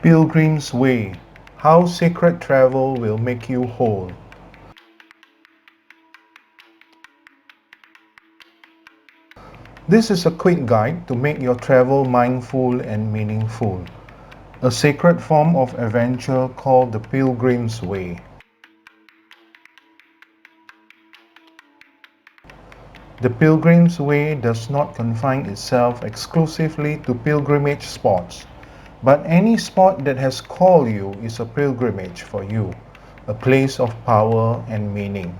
Pilgrim's Way, how sacred travel will make you whole. This is a quick guide to make your travel mindful and meaningful, a sacred form of adventure called the Pilgrim's Way. The Pilgrim's Way does not confine itself exclusively to pilgrimage spots, but any spot that has called you is a pilgrimage for you, a place of power and meaning.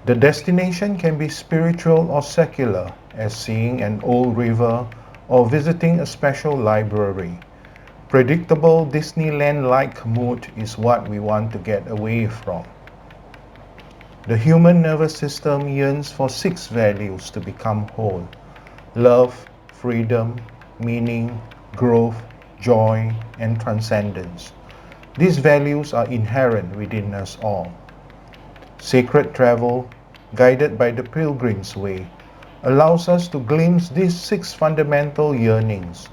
The destination can be spiritual or secular, as seeing an old river or visiting a special library. Predictable Disneyland-like mood is what we want to get away from. The human nervous system yearns for 6 values to become whole: love, freedom, meaning, growth, joy, and transcendence. These values are inherent within us all. Sacred travel, guided by the Pilgrim's Way, allows us to glimpse these 6 fundamental yearnings.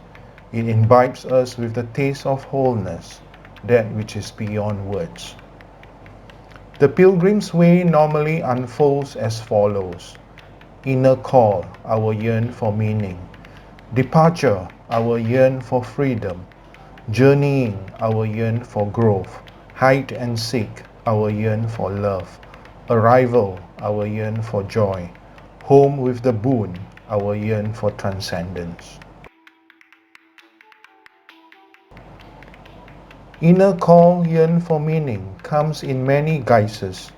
It imbibes us with the taste of wholeness, that which is beyond words. The Pilgrim's Way normally unfolds as follows: inner call, our yearn for meaning; departure, our yearn for freedom; journeying, our yearn for growth; hide and seek, our yearn for love; arrival, our yearn for joy; home with the boon, our yearn for transcendence. Inner call, yearn for meaning, comes in many guises,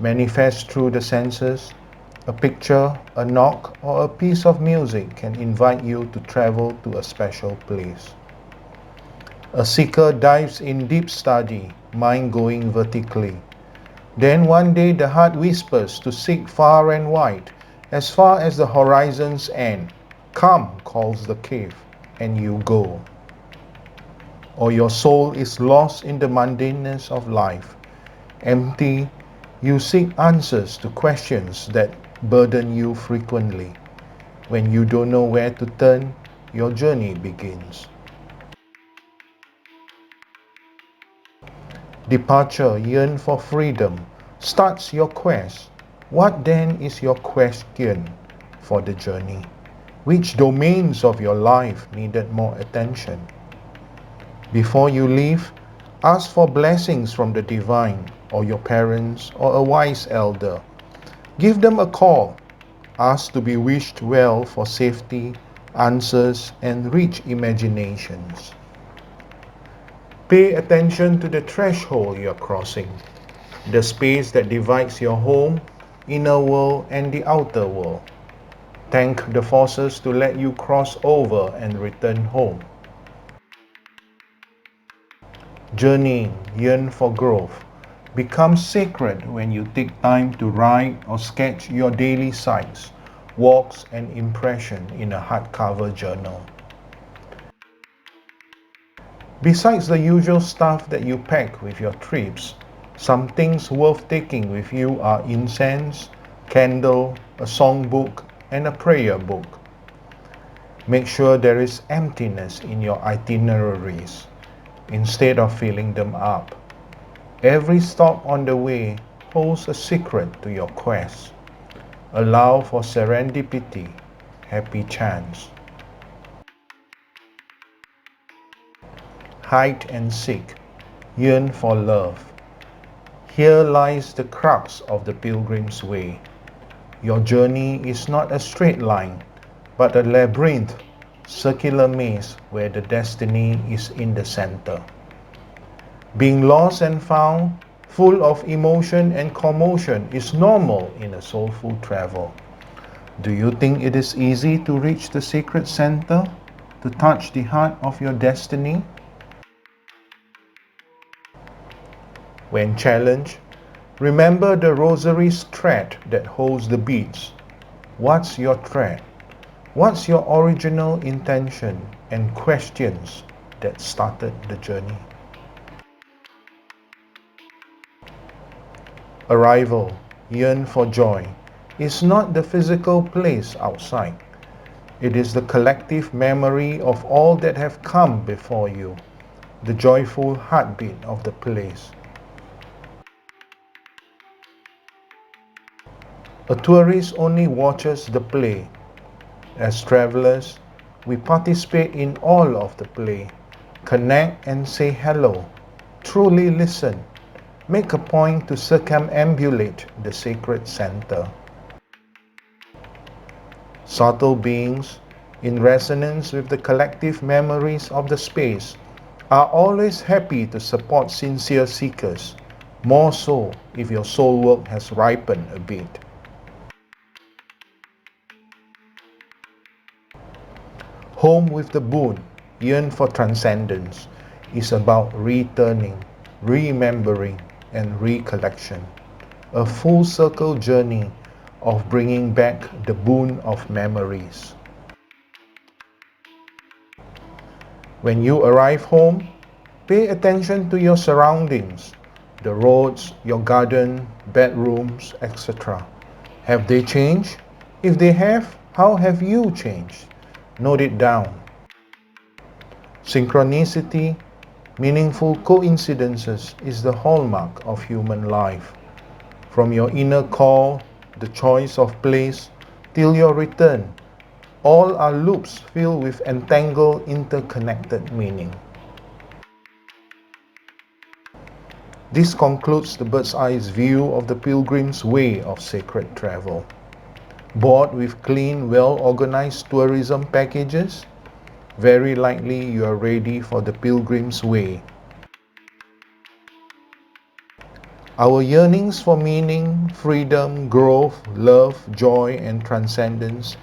manifests through the senses. A picture, a knock, or a piece of music can invite you to travel to a special place. A seeker dives in deep study, mind going vertically. Then one day the heart whispers to seek far and wide, as far as the horizon's end. Come, calls the cave, and you go. Or your soul is lost in the mundaneness of life. Empty, you seek answers to questions that burden you frequently. When you don't know where to turn, your journey begins. Departure, yearn for freedom, starts your quest. What then is your question for the journey? Which domains of your life needed more attention? Before you leave, ask for blessings from the divine, or your parents, or a wise elder. Give them a call. Ask to be wished well for safety, answers, and rich imaginations. Pay attention to the threshold you are crossing, the space that divides your home, inner world, and the outer world. Thank the forces to let you cross over and return home. Journeying, yearn for growth, becomes sacred when you take time to write or sketch your daily sights, walks, and impressions in a hardcover journal. Besides the usual stuff that you pack with your trips, some things worth taking with you are incense, candle, a songbook, and a prayer book. Make sure there is emptiness in your itineraries, instead of filling them up. Every stop on the way holds a secret to your quest. Allow for serendipity, happy chance. Hide and seek, yearn for love. Here lies the crux of the Pilgrim's Way. Your journey is not a straight line, but a labyrinth, circular maze where the destiny is in the center. Being lost and found, full of emotion and commotion, is normal in a soulful travel. Do you think it is easy to reach the secret center, to touch the heart of your destiny? When challenged, remember the rosary's thread that holds the beads. What's your thread? What's your original intention and questions that started the journey? Arrival, yearn for joy, is not the physical place outside. It is the collective memory of all that have come before you. the joyful heartbeat of the place. A tourist only watches the play. As travelers, we participate in all of the play, connect and say hello, truly listen, make a point to circumambulate the sacred center. Subtle beings, in resonance with the collective memories of the space, are always happy to support sincere seekers, more so if your soul work has ripened a bit. Home with the boon, yearn for transcendence, is about returning, remembering, and recollection. A full circle journey of bringing back the boon of memories. When you arrive home, pay attention to your surroundings, the roads, your garden, bedrooms, etc. Have they changed? If they have, how have you changed? Note it down. Synchronicity, meaningful coincidences, is the hallmark of human life. From your inner call, the choice of place, till your return, all are loops filled with entangled, interconnected meaning. This concludes the bird's eye view of the Pilgrim's Way of sacred travel. Bored with clean, well-organized tourism packages? Very likely you are ready for the Pilgrim's Way. Our yearnings for meaning, freedom, growth, love, joy, and transcendence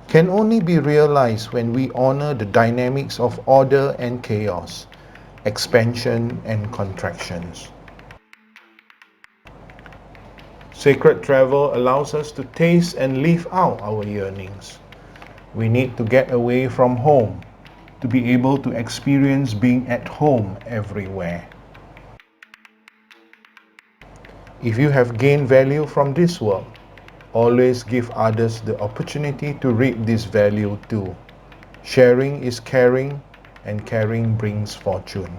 can only be realized when we honor the dynamics of order and chaos, expansion and contractions. Sacred travel allows us to taste and live out our yearnings. We need to get away from home to be able to experience being at home everywhere. If you have gained value from this work, always give others the opportunity to reap this value too. Sharing is caring, and caring brings fortune.